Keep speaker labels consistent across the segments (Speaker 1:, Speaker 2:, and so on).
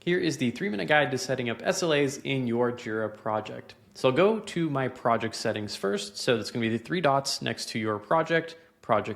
Speaker 1: Here is the 3-minute guide to setting up SLAs in your Jira project. So I'll go to my project settings first. So that's going to be the 3 dots next to your project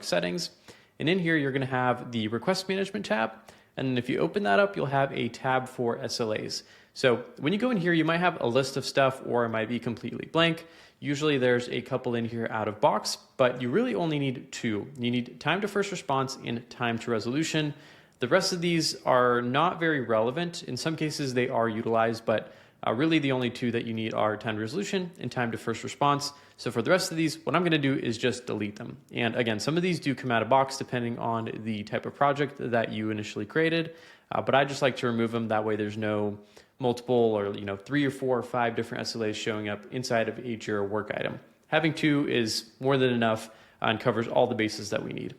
Speaker 1: settings. And in here, you're going to have the request management tab. And then if you open that up, you'll have a tab for SLAs. So when you go in here, you might have a list of stuff or it might be completely blank. Usually there's a couple in here out of box, but you really only need 2. You need time to first response and time to resolution. The rest of these are not very relevant. In some cases they are utilized, but really the only 2 that you need are time to resolution and time to first response. So for the rest of these, what I'm going to do is just delete them. And again, some of these do come out of box depending on the type of project that you initially created. But I just like to remove them. That way there's no multiple or 3 or 4 or 5 different SLAs showing up inside of a Jira work item. Having 2 is more than enough and covers all the bases that we need.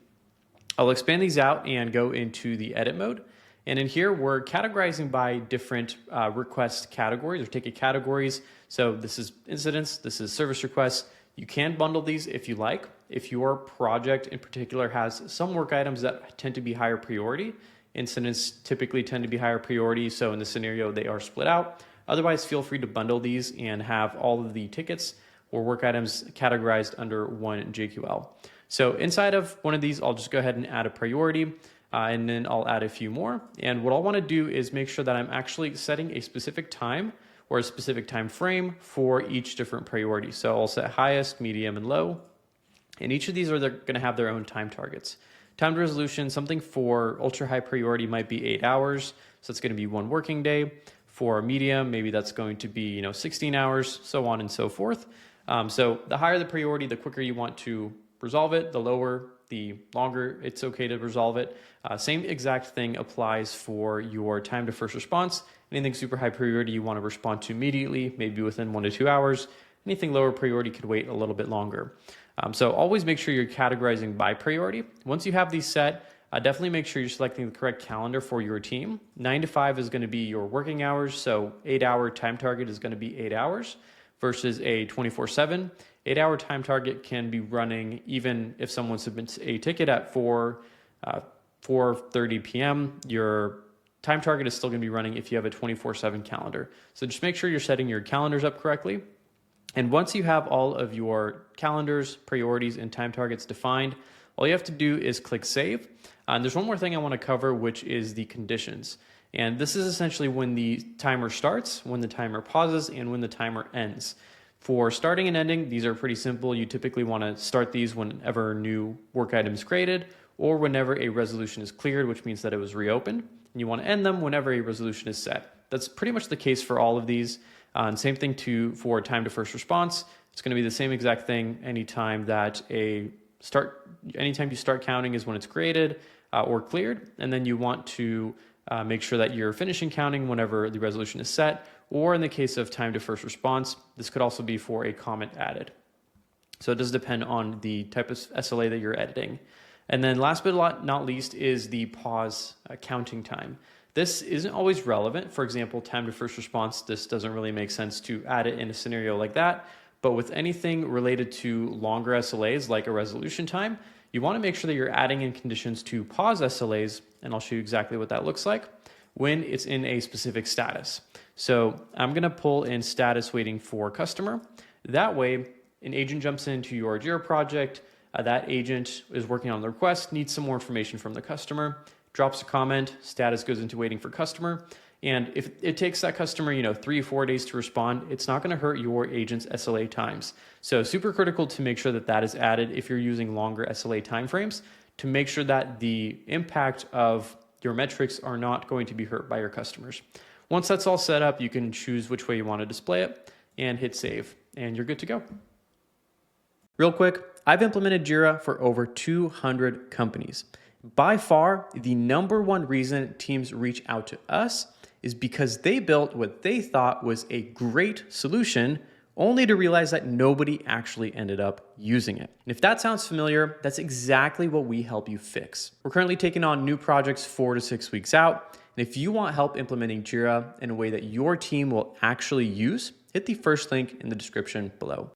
Speaker 1: I'll expand these out and go into the edit mode. And in here, we're categorizing by different request categories or ticket categories. So this is incidents, this is service requests. You can bundle these if you like. If your project in particular has some work items that tend to be higher priority, incidents typically tend to be higher priority. So in this scenario, they are split out. Otherwise, feel free to bundle these and have all of the tickets or work items categorized under one JQL. So inside of one of these, I'll just go ahead and add a priority. And then I'll add a few more. And what I'll want to do is make sure that I'm actually setting a specific time or a specific time frame for each different priority. So I'll set highest, medium, and low. And each of these are going to have their own time targets. Time to resolution, something for ultra high priority might be 8 hours. So it's going to be 1 working day. For medium, maybe that's going to be 16 hours, so on and so forth. So the higher the priority, the quicker you want to resolve it. The lower, the longer it's okay to resolve it. Same exact thing applies for your time to first response. Anything super high priority you want to respond to immediately, maybe within 1 to 2 hours. Anything lower priority could wait a little bit longer. So always make sure you're categorizing by priority. Once you have these set, definitely make sure you're selecting the correct calendar for your team. 9 to 5 is going to be your working hours. So 8-hour time target is going to be 8 hours versus a 24/7. 8-hour time target can be running even if someone submits a ticket at 4:30 p.m. Your time target is still going to be running if you have a 24/7 calendar. So just make sure you're setting your calendars up correctly. And once you have all of your calendars, priorities, and time targets defined, all you have to do is click Save. And there's one more thing I want to cover, which is the conditions. And this is essentially when the timer starts, when the timer pauses, and when the timer ends. For starting and ending, these are pretty simple. You typically want to start these whenever a new work item is created or whenever a resolution is cleared, which means that it was reopened. And you want to end them whenever a resolution is set. That's pretty much the case for all of these. And same thing for time to first response. It's going to be the same exact thing anytime you start counting is when it's created or cleared. And then you want to make sure that you're finishing counting whenever the resolution is set, or in the case of time to first response, this could also be for a comment added. So it does depend on the type of SLA that you're editing. And then last but not least is the pause counting time. This isn't always relevant. For example, time to first response, this doesn't really make sense to add it in a scenario like that. But with anything related to longer SLAs, like a resolution time, you want to make sure that you're adding in conditions to pause SLAs, and I'll show you exactly what that looks like when it's in a specific status. So I'm going to pull in status waiting for customer. That way, an agent jumps into your Jira project. That agent is working on the request, needs some more information from the customer, drops a comment, status goes into waiting for customer. And if it takes that customer, 3 or 4 days to respond, it's not going to hurt your agent's SLA times. So super critical to make sure that that is added if you're using longer SLA timeframes to make sure that the impact of your metrics are not going to be hurt by your customers. Once that's all set up, you can choose which way you want to display it and hit save, and you're good to go. Real quick, I've implemented Jira for over 200 companies. By far, the number one reason teams reach out to us is because they built what they thought was a great solution, only to realize that nobody actually ended up using it. And if that sounds familiar, that's exactly what we help you fix. We're currently taking on new projects 4 to 6 weeks out. And if you want help implementing Jira in a way that your team will actually use, hit the first link in the description below.